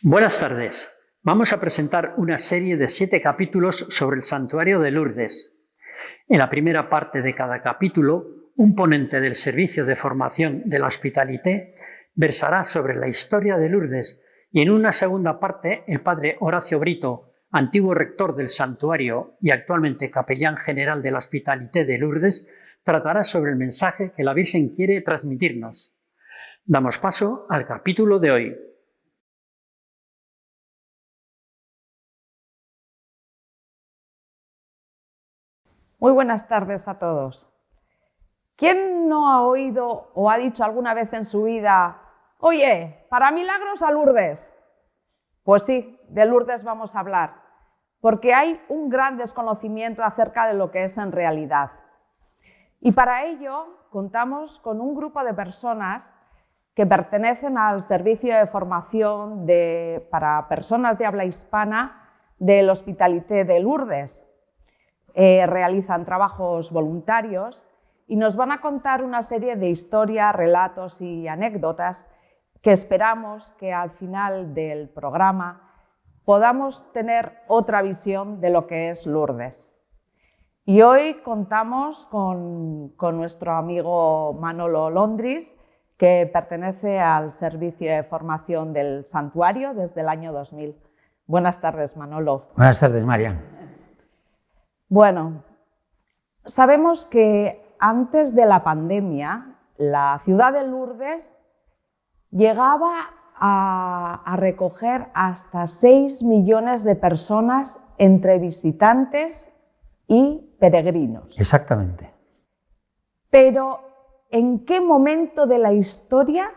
Buenas tardes. Vamos a presentar una serie de 7 capítulos sobre el Santuario de Lourdes. En la primera parte de cada capítulo, un ponente del Servicio de Formación de la Hospitalité versará sobre la historia de Lourdes y en una segunda parte el padre Horacio Brito, antiguo rector del santuario y actualmente capellán general de la Hospitalité de Lourdes, tratará sobre el mensaje que la Virgen quiere transmitirnos. Damos paso al capítulo de hoy. Muy buenas tardes a todos. ¿Quién no ha oído o ha dicho alguna vez en su vida: oye, para milagros a Lourdes? Pues sí, de Lourdes vamos a hablar, porque hay un gran desconocimiento acerca de lo que es en realidad. Y para ello contamos con un grupo de personas que pertenecen al Servicio de Formación para Personas de Habla Hispana del Hospitalité de Lourdes. Realizan trabajos voluntarios y nos van a contar una serie de historias, relatos y anécdotas que esperamos que al final del programa podamos tener otra visión de lo que es Lourdes. Y hoy contamos con nuestro amigo Manolo Londris, que pertenece al Servicio de Formación del Santuario desde el año 2000. Buenas tardes, Manolo. Buenas tardes, María. Bueno, sabemos que antes de la pandemia, la ciudad de Lourdes llegaba a recoger hasta 6 millones de personas entre visitantes y peregrinos. Exactamente. Pero, ¿en qué momento de la historia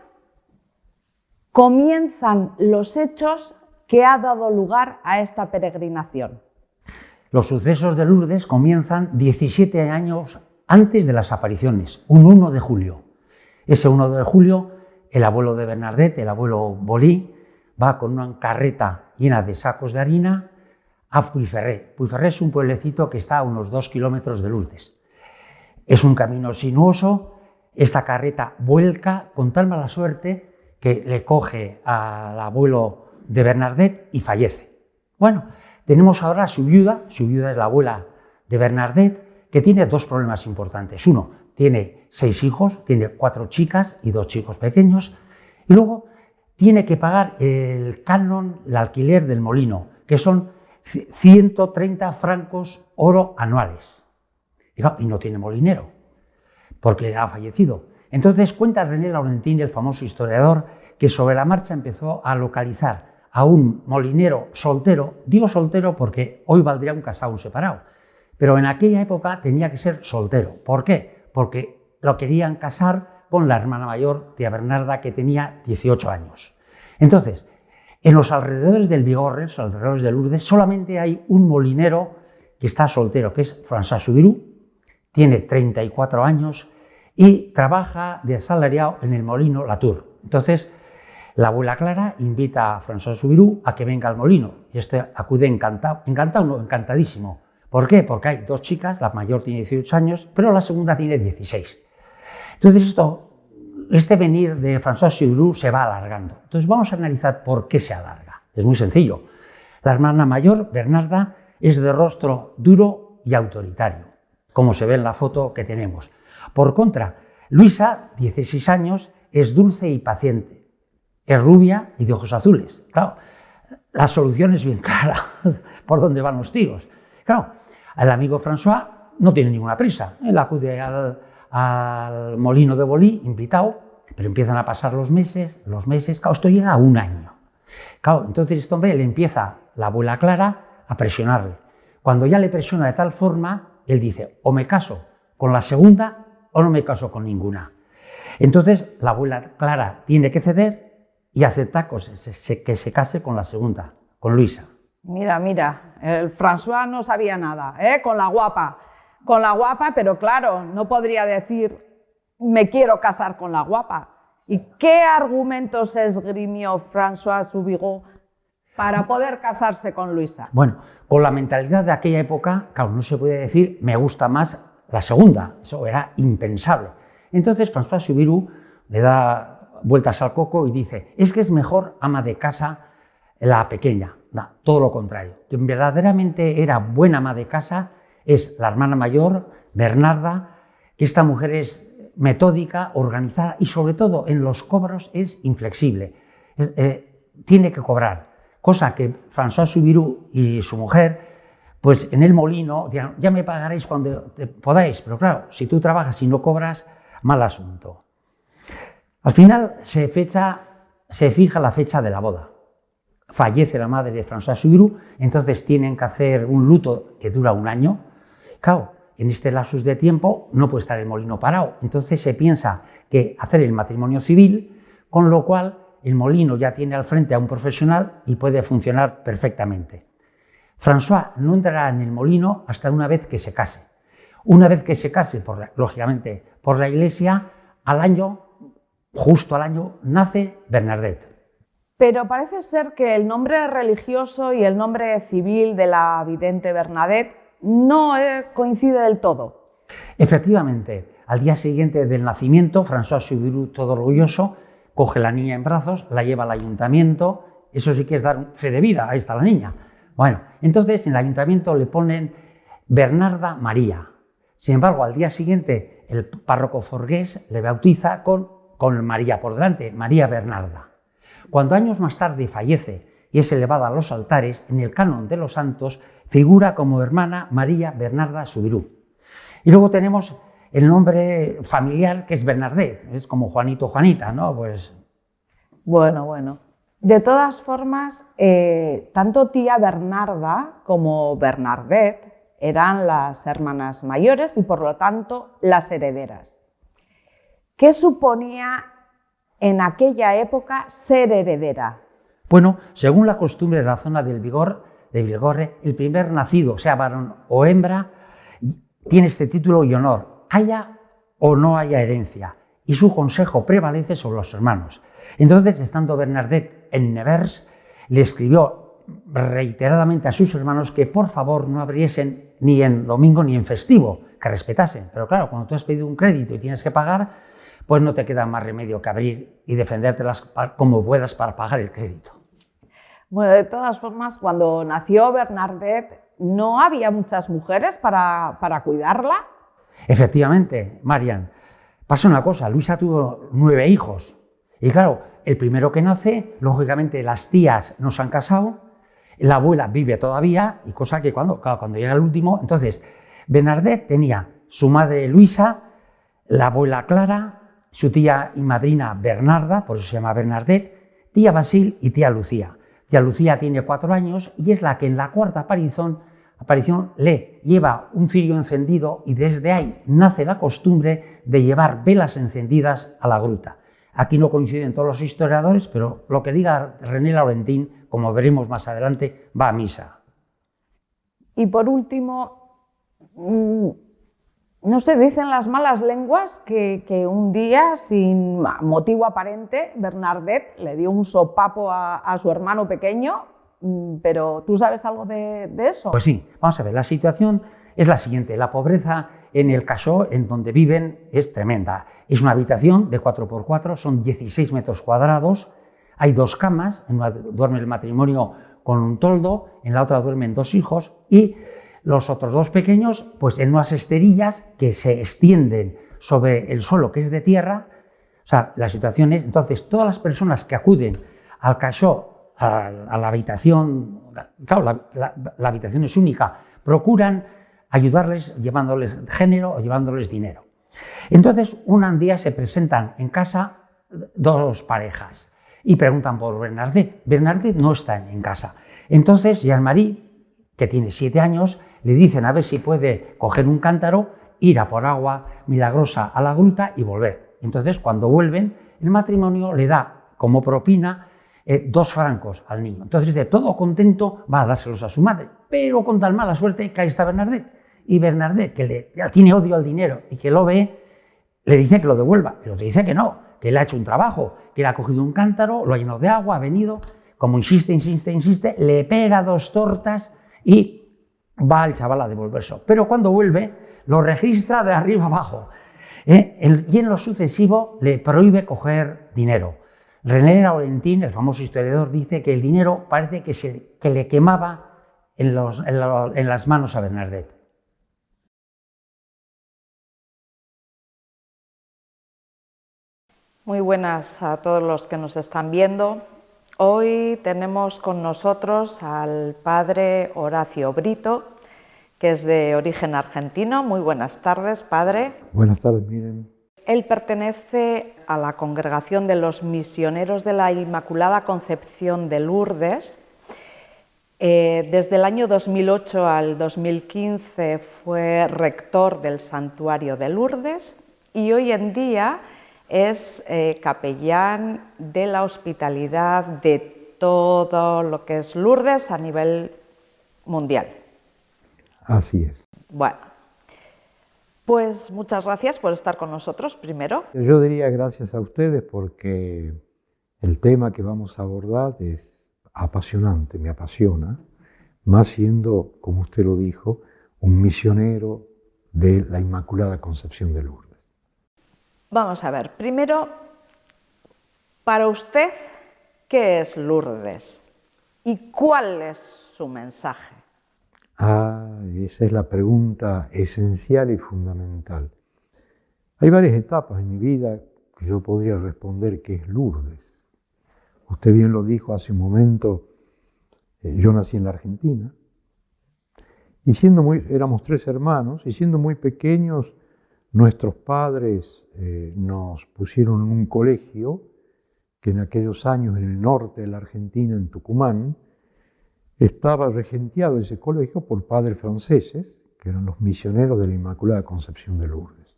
comienzan los hechos que ha dado lugar a esta peregrinación? Los sucesos de Lourdes comienzan 17 años antes de las apariciones, un 1 de julio. Ese 1 de julio, el abuelo de Bernadette, el abuelo Bolí, va con una carreta llena de sacos de harina a Puigferrer. Puigferrer es un pueblecito que está a unos 2 kilómetros de Lourdes. Es un camino sinuoso, esta carreta vuelca con tal mala suerte que le coge al abuelo de Bernadette y fallece. Bueno, tenemos ahora a su viuda es la abuela de Bernadette, que tiene 2 problemas importantes. Uno, tiene 6 hijos, tiene 4 chicas y 2 chicos pequeños, y luego tiene que pagar el canon, el alquiler del molino, que son 130 francos oro anuales. Y no tiene molinero, porque ha fallecido. Entonces cuenta René Laurentin, el famoso historiador, que sobre la marcha empezó a localizar a un molinero soltero. Digo soltero porque hoy valdría un casado, un separado, pero en aquella época tenía que ser soltero. ¿Por qué? Porque lo querían casar con la hermana mayor, tía Bernarda, que tenía 18 años. Entonces, en los alrededores del Bigorre, los alrededores de Lourdes, solamente hay un molinero que está soltero, que es François Soubirous, tiene 34 años y trabaja de asalariado en el molino Latour. Entonces, la abuela Clara invita a François Soubirous a que venga al molino y este acude encantadísimo. ¿Por qué? Porque hay 2 chicas, la mayor tiene 18 años, pero la segunda tiene 16. Entonces este venir de François Soubirous se va alargando. Entonces vamos a analizar por qué se alarga. Es muy sencillo. La hermana mayor, Bernarda, es de rostro duro y autoritario, como se ve en la foto que tenemos. Por contra, Luisa, 16 años, es dulce y paciente. Es rubia y de ojos azules. Claro, la solución es bien clara por dónde van los tiros. Claro, el amigo François no tiene ninguna prisa. Él acude al molino de Bolí, invitado, pero empiezan a pasar los meses, claro, esto llega a 1 año. Claro, entonces este hombre le empieza, la abuela Clara, a presionarle. Cuando ya le presiona de tal forma, él dice: o me caso con la segunda o no me caso con ninguna. Entonces la abuela Clara tiene que ceder y acepta que se case con la segunda, con Luisa. Mira, el François no sabía nada, con la guapa, pero claro, no podría decir: me quiero casar con la guapa. ¿Y qué argumentos esgrimió François Soubirous para poder casarse con Luisa? Bueno, con la mentalidad de aquella época, claro, no se puede decir me gusta más la segunda, eso era impensable. Entonces François Soubirous le da vueltas al coco y dice: es que es mejor ama de casa la pequeña, no, todo lo contrario. Quien verdaderamente era buena ama de casa es la hermana mayor, Bernarda, que esta mujer es metódica, organizada y sobre todo en los cobros es inflexible. Tiene que cobrar, cosa que François Soubirous y su mujer, pues en el molino, dirán, ya me pagaréis cuando podáis, pero claro, si tú trabajas y no cobras, mal asunto. Al final se fija la fecha de la boda. Fallece la madre de François Soubirous, entonces tienen que hacer un luto que dura un año. Claro, en este lapsus de tiempo no puede estar el molino parado, entonces se piensa que hacer el matrimonio civil, con lo cual el molino ya tiene al frente a un profesional y puede funcionar perfectamente. François no entrará en el molino hasta una vez que se case. Una vez que se case, lógicamente, por la iglesia, justo al año, nace Bernadette. Pero parece ser que el nombre religioso y el nombre civil de la vidente Bernadette no coincide del todo. Efectivamente, al día siguiente del nacimiento, François Soubirous, todo orgulloso, coge a la niña en brazos, la lleva al ayuntamiento, eso sí que es dar fe de vida, ahí está la niña. Bueno, entonces en el ayuntamiento le ponen Bernarda María. Sin embargo, al día siguiente el párroco Forgués le bautiza con María por delante, María Bernarda. Cuando años más tarde fallece y es elevada a los altares, en el canon de los santos figura como hermana María Bernarda Soubirous. Y luego tenemos el nombre familiar que es Bernadette, es como Juanito, Juanita, ¿no? Pues... Bueno. De todas formas, tanto tía Bernarda como Bernadette eran las hermanas mayores y por lo tanto las herederas. ¿Qué suponía en aquella época ser heredera? Bueno, según la costumbre de la zona de Bigorre, el primer nacido, sea varón o hembra, tiene este título y honor, haya o no haya herencia, y su consejo prevalece sobre los hermanos. Entonces, estando Bernadette en Nevers, le escribió reiteradamente a sus hermanos que por favor no abriesen ni en domingo ni en festivo, que respetasen. Pero claro, cuando tú has pedido un crédito y tienes que pagar, pues no te queda más remedio que abrir y defendértelas como puedas para pagar el crédito. Bueno, de todas formas, cuando nació Bernadette, ¿no había muchas mujeres para cuidarla? Efectivamente, Marian. Pasa una cosa, Luisa tuvo 9 hijos. Y claro, el primero que nace, lógicamente las tías no se han casado, la abuela vive todavía, y cosa que cuando llega el último, entonces Bernadette tenía su madre Luisa, la abuela Clara, su tía y madrina Bernarda, por eso se llama Bernadette, tía Basil y tía Lucía. Tía Lucía tiene 4 años y es la que en la cuarta aparición le lleva un cirio encendido y desde ahí nace la costumbre de llevar velas encendidas a la gruta. Aquí no coinciden todos los historiadores, pero lo que diga René Laurentin, como veremos más adelante, va a misa. Y por último, no se dicen las malas lenguas que un día, sin motivo aparente, Bernadette le dio un sopapo a su hermano pequeño, pero ¿tú sabes algo de eso? Pues sí, vamos a ver, la situación es la siguiente, la pobreza en el Cachot, en donde viven, es tremenda. Es una habitación de 4×4, son 16 metros cuadrados, hay 2 camas, en una duerme el matrimonio con un toldo, en la otra duermen 2 hijos y los otros 2 pequeños pues en unas esterillas que se extienden sobre el suelo que es de tierra. O sea, la situación es, entonces, todas las personas que acuden al Cachot, a la habitación, claro, la habitación es única, procuran ayudarles llevándoles género o llevándoles dinero. Entonces, un día se presentan en casa 2 parejas y preguntan por Bernadette. Bernadette no está en casa. Entonces, Jean-Marie, que tiene 7 años, le dicen a ver si puede coger un cántaro, ir a por agua milagrosa a la gruta y volver. Entonces, cuando vuelven, el matrimonio le da como propina 2 francos al niño. Entonces, de todo contento, va a dárselos a su madre, pero con tan mala suerte que ahí está Bernadette. Y Bernadette, que ya tiene odio al dinero y que lo ve, le dice que lo devuelva, pero le dice que no, que él ha hecho un trabajo, que él ha cogido un cántaro, lo ha llenado de agua, ha venido, como insiste, le pega 2 tortas y va el chaval a devolverse. Pero cuando vuelve, lo registra de arriba abajo y en lo sucesivo le prohíbe coger dinero. René Laurentín, el famoso historiador, dice que el dinero parece que le quemaba en las manos a Bernadette. Muy buenas a todos los que nos están viendo. Hoy tenemos con nosotros al padre Horacio Brito, que es de origen argentino. Muy buenas tardes, padre. Buenas tardes, Miren. Él pertenece a la Congregación de los Misioneros de la Inmaculada Concepción de Lourdes. Desde el año 2008 al 2015 fue rector del Santuario de Lourdes y hoy en día es capellán de la hospitalidad de todo lo que es Lourdes a nivel mundial. Así es. Bueno, pues muchas gracias por estar con nosotros primero. Yo diría gracias a ustedes porque el tema que vamos a abordar es apasionante, me apasiona, más siendo, como usted lo dijo, un misionero de la Inmaculada Concepción de Lourdes. Vamos a ver, primero, para usted, ¿qué es Lourdes? ¿Y cuál es su mensaje? Esa es la pregunta esencial y fundamental. Hay varias etapas en mi vida que yo podría responder qué es Lourdes. Usted bien lo dijo hace un momento, yo nací en la Argentina y éramos 3 hermanos y siendo muy pequeños nuestros padres nos pusieron en un colegio que en aquellos años en el norte de la Argentina, en Tucumán, estaba regenteado ese colegio por padres franceses, que eran los misioneros de la Inmaculada Concepción de Lourdes.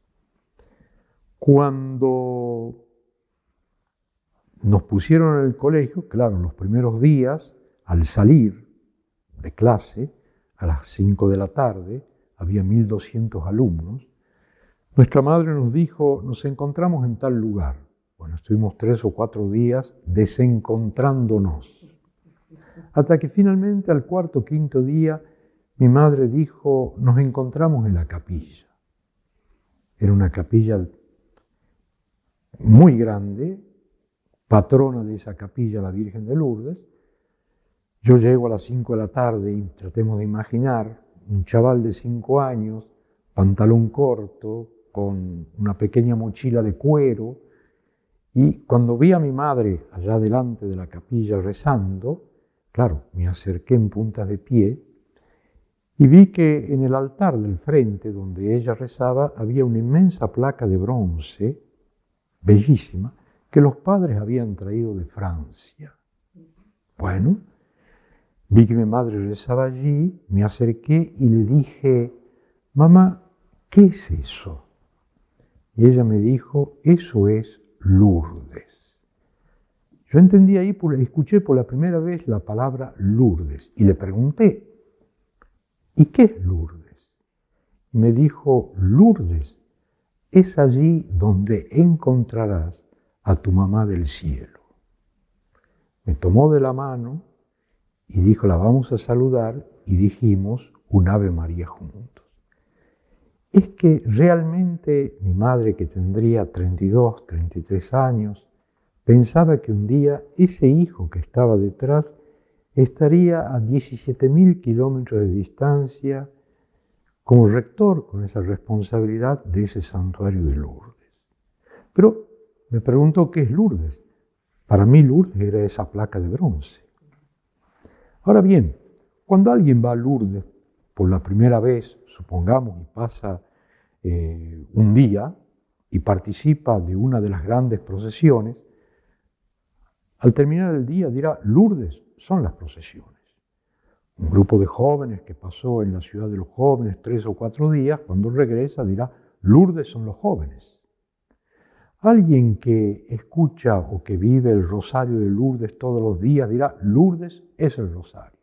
Cuando nos pusieron en el colegio, claro, los primeros días, al salir de clase, a las 5 de la tarde, había 1.200 alumnos, nuestra madre nos dijo, nos encontramos en tal lugar. Bueno, estuvimos 3 o 4 días desencontrándonos. Hasta que finalmente al 4º o 5º día mi madre dijo, nos encontramos en la capilla. Era una capilla muy grande, patrona de esa capilla, la Virgen de Lourdes. Yo llego a las 5 de la tarde y tratemos de imaginar un chaval de 5 años, pantalón corto, con una pequeña mochila de cuero, y cuando vi a mi madre allá delante de la capilla rezando, claro, me acerqué en punta de pie y vi que en el altar del frente donde ella rezaba había una inmensa placa de bronce, bellísima, que los padres habían traído de Francia. Bueno, vi que mi madre rezaba allí, me acerqué y le dije, mamá, ¿qué es eso? Y ella me dijo, eso es Lourdes. Yo entendí ahí, escuché por la primera vez la palabra Lourdes y le pregunté, ¿y qué es Lourdes? Y me dijo, Lourdes es allí donde encontrarás a tu mamá del cielo. Me tomó de la mano y dijo, la vamos a saludar y dijimos un Ave María juntos. Es que realmente mi madre, que tendría 32, 33 años, pensaba que un día ese hijo que estaba detrás estaría a 17.000 kilómetros de distancia como rector con esa responsabilidad de ese santuario de Lourdes. Pero me preguntó qué es Lourdes. Para mí Lourdes era esa placa de bronce. Ahora bien, cuando alguien va a Lourdes por la primera vez, supongamos, y pasa un día y participa de una de las grandes procesiones, al terminar el día dirá, Lourdes son las procesiones. Un grupo de jóvenes que pasó en la ciudad de los jóvenes 3 o 4 días, cuando regresa dirá, Lourdes son los jóvenes. Alguien que escucha o que vive el rosario de Lourdes todos los días dirá, Lourdes es el rosario.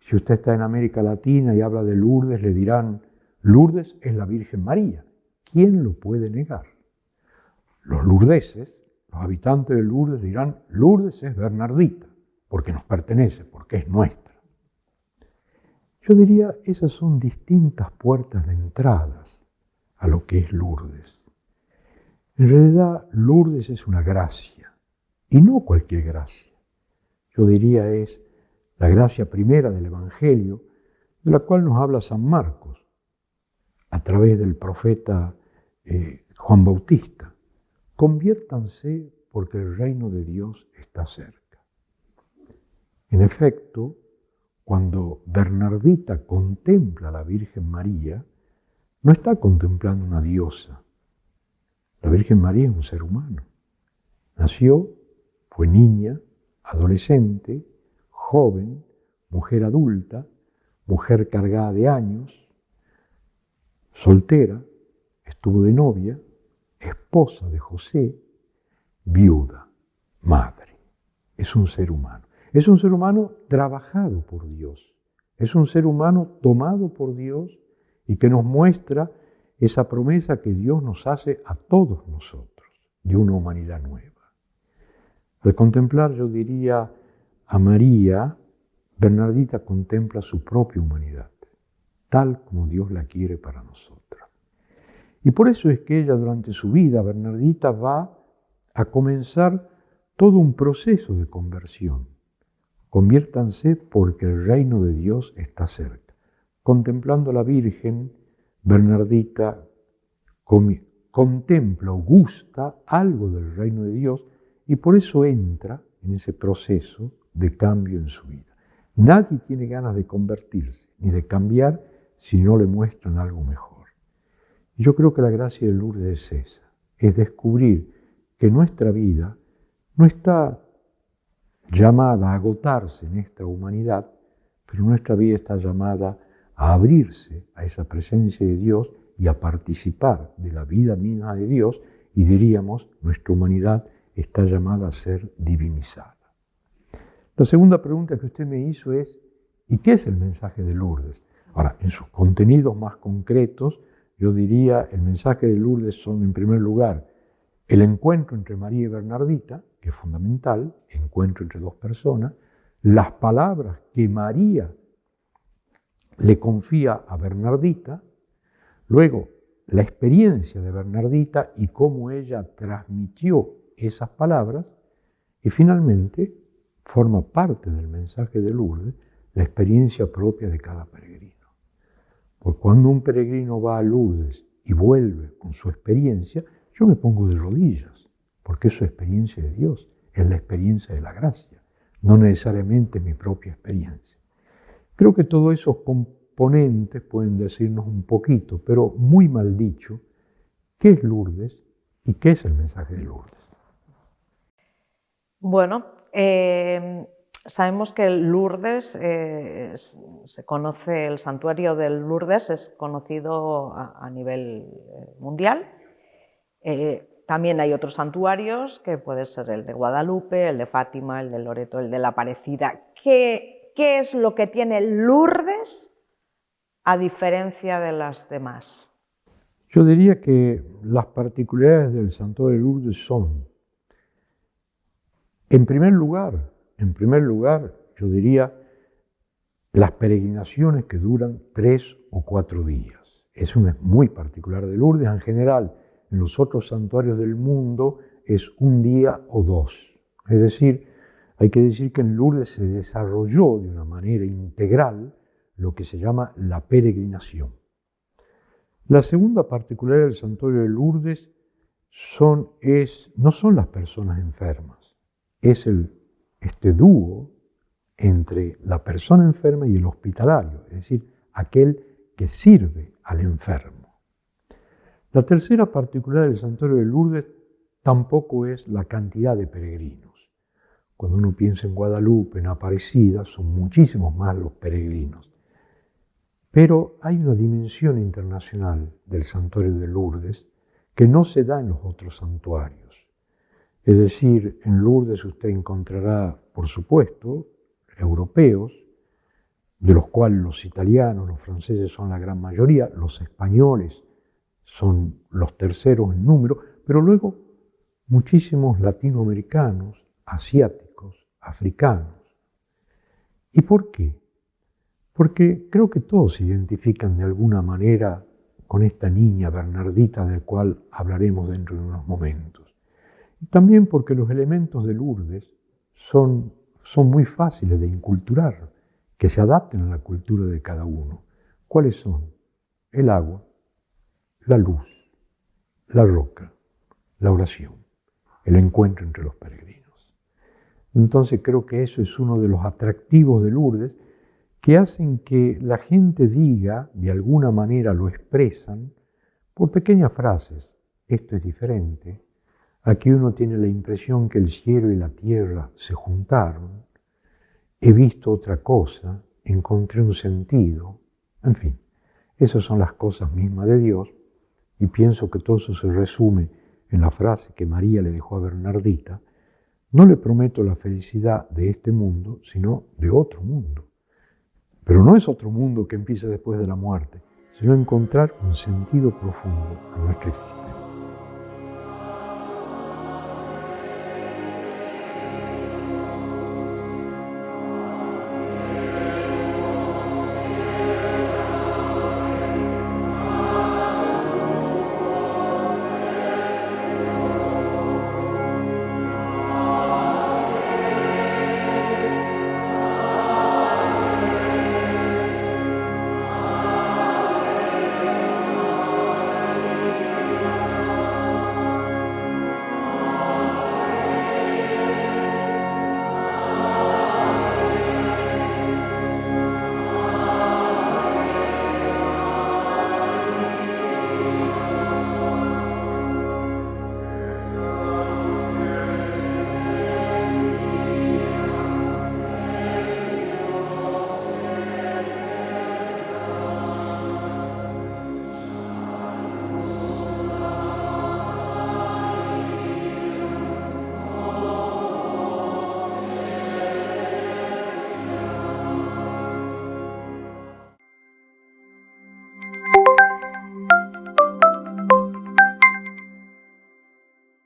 Si usted está en América Latina y habla de Lourdes, le dirán, Lourdes es la Virgen María. ¿Quién lo puede negar? Los lourdeses, los habitantes de Lourdes dirán, Lourdes es Bernardita, porque nos pertenece, porque es nuestra. Yo diría, esas son distintas puertas de entradas a lo que es Lourdes. En realidad, Lourdes es una gracia, y no cualquier gracia. Yo diría es la gracia primera del Evangelio, de la cual nos habla San Marcos, a través del profeta Juan Bautista. Conviértanse porque el reino de Dios está cerca. En efecto, cuando Bernardita contempla a la Virgen María, no está contemplando una diosa. La Virgen María es un ser humano. Nació, fue niña, adolescente, joven, mujer adulta, mujer cargada de años, soltera, estuvo de novia, esposa de José, viuda, madre. Es un ser humano. Es un ser humano trabajado por Dios. Es un ser humano tomado por Dios y que nos muestra esa promesa que Dios nos hace a todos nosotros, de una humanidad nueva. Al contemplar, yo diría, a María, Bernardita contempla su propia humanidad, tal como Dios la quiere para nosotros. Y por eso es que ella, durante su vida, Bernardita, va a comenzar todo un proceso de conversión. Conviértanse porque el reino de Dios está cerca. Contemplando a la Virgen, Bernardita contempla o gusta algo del reino de Dios y por eso entra en ese proceso de cambio en su vida. Nadie tiene ganas de convertirse ni de cambiar si no le muestran algo mejor. Y yo creo que la gracia de Lourdes es esa, es descubrir que nuestra vida no está llamada a agotarse en esta humanidad, pero nuestra vida está llamada a abrirse a esa presencia de Dios y a participar de la vida misma de Dios, y diríamos, nuestra humanidad está llamada a ser divinizada. La segunda pregunta que usted me hizo es, ¿y qué es el mensaje de Lourdes? Ahora, en sus contenidos más concretos, yo diría, el mensaje de Lourdes son, en primer lugar, el encuentro entre María y Bernardita, que es fundamental, encuentro entre dos personas, las palabras que María le confía a Bernardita, luego la experiencia de Bernardita y cómo ella transmitió esas palabras, y finalmente forma parte del mensaje de Lourdes la experiencia propia de cada peregrino. Porque cuando un peregrino va a Lourdes y vuelve con su experiencia, yo me pongo de rodillas, porque es su experiencia de Dios, es la experiencia de la gracia, no necesariamente mi propia experiencia. Creo que todos esos componentes pueden decirnos un poquito, pero muy mal dicho, qué es Lourdes y qué es el mensaje de Lourdes. Bueno, sabemos que Lourdes, se conoce, el santuario de Lourdes es conocido a nivel mundial. También hay otros santuarios, que puede ser el de Guadalupe, el de Fátima, el de Loreto, el de la Aparecida. ¿Qué es lo que tiene Lourdes a diferencia de las demás? Yo diría que las particularidades del santuario de Lourdes son, en primer lugar, yo diría, las peregrinaciones que duran 3 o 4 días. Es muy particular de Lourdes. En general, en los otros santuarios del mundo es un día o 2. Es decir, hay que decir que en Lourdes se desarrolló de una manera integral lo que se llama la peregrinación. La segunda particularidad del santuario de Lourdes no son las personas enfermas, es este dúo entre la persona enferma y el hospitalario, es decir, aquel que sirve al enfermo. La tercera particularidad del santuario de Lourdes tampoco es la cantidad de peregrinos. Cuando uno piensa en Guadalupe, en Aparecida, son muchísimos más los peregrinos. Pero hay una dimensión internacional del santuario de Lourdes que no se da en los otros santuarios. Es decir, en Lourdes usted encontrará, por supuesto, europeos, de los cuales los italianos, los franceses son la gran mayoría, los españoles son los terceros en número, pero luego muchísimos latinoamericanos, asiáticos, africanos. ¿Y por qué? Porque creo que todos se identifican de alguna manera con esta niña Bernardita, del cual hablaremos dentro de unos momentos. Y también porque los elementos de Lourdes son muy fáciles de inculturar, que se adapten a la cultura de cada uno. ¿Cuáles son? El agua, la luz, la roca, la oración, el encuentro entre los peregrinos. Entonces creo que eso es uno de los atractivos de Lourdes que hacen que la gente diga, de alguna manera lo expresan, por pequeñas frases, esto es diferente, aquí uno tiene la impresión que el cielo y la tierra se juntaron, he visto otra cosa, encontré un sentido, en fin, esas son las cosas mismas de Dios y pienso que todo eso se resume en la frase que María le dejó a Bernardita, no le prometo la felicidad de este mundo, sino de otro mundo. Pero no es otro mundo que empieza después de la muerte, sino encontrar un sentido profundo a nuestra existencia.